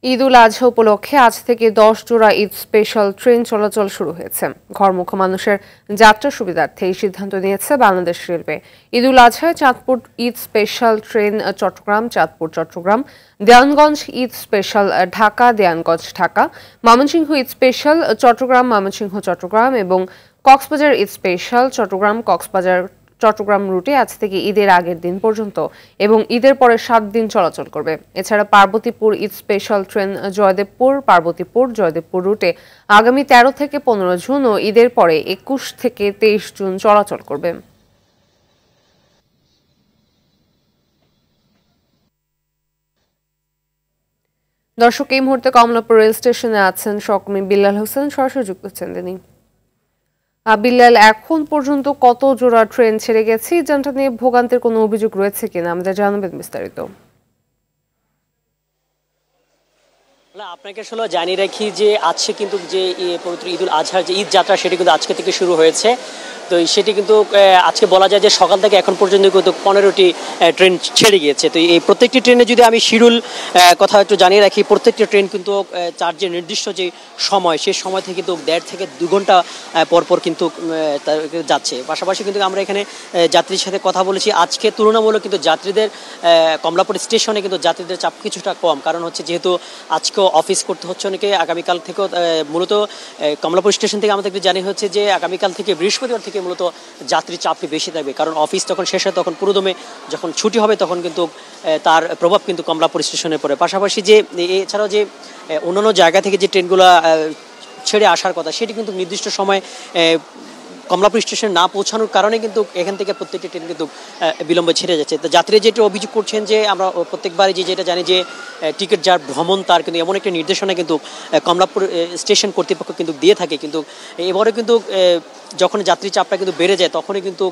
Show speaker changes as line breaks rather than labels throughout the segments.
ঈদ-উল আজহা উপলক্ষে আজ থেকে ১০ জোড়া ঈদ স্পেশাল ট্রেন চলাচল শুরু হয়েছে। ঘরমুখো মানুষের যাত্রা সুবিধার্থে এই সিদ্ধান্ত নিয়েছে বাংলাদেশ রেলওয়ে। ঈদ-উল আজহায় Chandpur Eid special train Chattogram, Chandpur Chattogram, Dewanganj Eid special Dhaka, Dewanganj Dhaka, Mymensingh Eid special Chattogram, Mymensingh Chattogram এবং কক্সবাজার ঈদ স্পেশাল চট্টগ্রাম, কক্সবাজার চট্টগ্রাম রুটে আজ থেকে ঈদের আগের দিন পর্যন্ত এবং ঈদের পরে ৭ দিন চলাচল করবে। এছাড়া পার্বতীপুর ঈদ স্পেশাল ট্রেন জয়দেবপুর, পার্বতীপুর, জয়দেবপুর রুটে আগামী ১৩ থেকে ১৫ জুন ও ঈদের পরে ২১ থেকে ২৩ জুন চলাচল করবে। দর্শক, এই মুহূর্তে কমলাপুর রেল স্টেশনে আছেন সহকর্মী বিল্লাল হোসেন, সরাসরি যুক্ত হচ্ছেন তিনি। বিল্লাল, এখন পর্যন্ত কত জোড়া ট্রেন ছেড়ে গেছে? জানটা নিয়ে ভোগান্তির কোনো অভিযোগ রয়েছে কিনা আমাদের জানাবেন বিস্তারিত।
আপনাকে আসলে জানিয়ে রাখি যে আজকে কিন্তু যে পবিত্র ঈদুল আজহার যে ঈদ যাত্রা সেটি কিন্তু আজকে থেকে শুরু হয়েছে। তো সেটি কিন্তু আজকে বলা যায় যে সকাল থেকে এখন পর্যন্ত কিন্তু ১৫টি ট্রেন ছেড়ে গিয়েছে। তো এই প্রত্যেকটি ট্রেনে যদি আমি শিডিউল কথা একটু জানিয়ে রাখি, প্রত্যেকটি ট্রেন কিন্তু তার যে নির্দিষ্ট যে সময় সেই সময় থেকে কিন্তু ১.৫ থেকে ২ ঘন্টা পরপর কিন্তু যাচ্ছে। পাশাপাশি কিন্তু আমরা এখানে যাত্রীর সাথে কথা বলেছি। আজকে তুলনামূলক কিন্তু যাত্রীদের কমলাপুর স্টেশনে কিন্তু যাত্রীদের চাপ কিছুটা কম, কারণ হচ্ছে যেহেতু আজকেও অফিস করতে হচ্ছে অনেকে, আগামীকাল থেকেও মূলত কমলাপুর স্টেশন থেকে আমাদেরকে জানিয়ে হচ্ছে যে আগামীকাল থেকে বৃহস্পতিবার থেকে মূলত যাত্রীর চাপটি বেশি থাকবে, কারণ অফিস তখন শেষ হয়, তখন পুরোদমে যখন ছুটি হবে তখন কিন্তু তার প্রভাব কিন্তু কমলাপুর স্টেশনে পড়ে। পাশাপাশি যে এছাড়াও যে অন্যান্য জায়গা থেকে যে ট্রেনগুলো ছেড়ে আসার কথা সেটি কিন্তু নির্দিষ্ট সময় কমলাপুর স্টেশনে না পৌঁছানোর কারণে কিন্তু এখান থেকে প্রত্যেকটি ট্রেন কিন্তু বিলম্বে ছেড়ে যাচ্ছে। তো যাত্রীরা যেটা অভিযোগ করছেন যে আমরা প্রত্যেকবারই যেটা জানি যে টিকিট যার ভ্রমণ তার কিন্তু এমন একটা নির্দেশনা কিন্তু কমলাপুর স্টেশন কর্তৃপক্ষ কিন্তু দিয়ে থাকে, কিন্তু এবারে কিন্তু যখন যাত্রী চাপটা কিন্তু বেড়ে যায় তখনই কিন্তু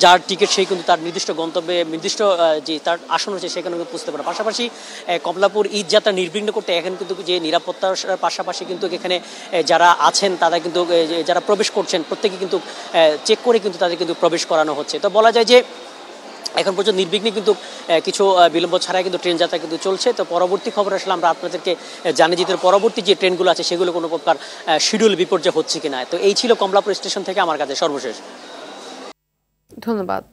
যার টিকিট সেই কিন্তু তার নির্দিষ্ট গন্তব্যে নির্দিষ্ট যে তার আসন হচ্ছে সেখানে কিন্তু পৌঁছতে পারে। পাশাপাশি কমলাপুর ঈদ যাত্রা নির্বিঘ্ন করতে এখানে কিন্তু যে নিরাপত্তার পাশাপাশি কিন্তু এখানে যারা আছেন তারা কিন্তু যারা প্রবেশ করছেন প্রত্যেকে কিন্তু চেক করে কিন্তু তাদের কিন্তু প্রবেশ করানো হচ্ছে। তো বলা যায় যে এখন পর্যন্ত নির্বিঘ্নে কিন্তু কিছু বিলম্ব ছাড়াই কিন্তু ট্রেন যাত্রা কিন্তু চলছে। তো পরবর্তী খবর আসলে আমরা আপনাদেরকে জানিয়ে দিতে পরবর্তী যে ট্রেনগুলো আছে সেগুলো কোনো প্রকার শিডিউল বিপর্যয় হচ্ছে কিনা। তো এই ছিল কমলাপুর স্টেশন থেকে আমার কাছে সর্বশেষ।
ধন্যবাদ।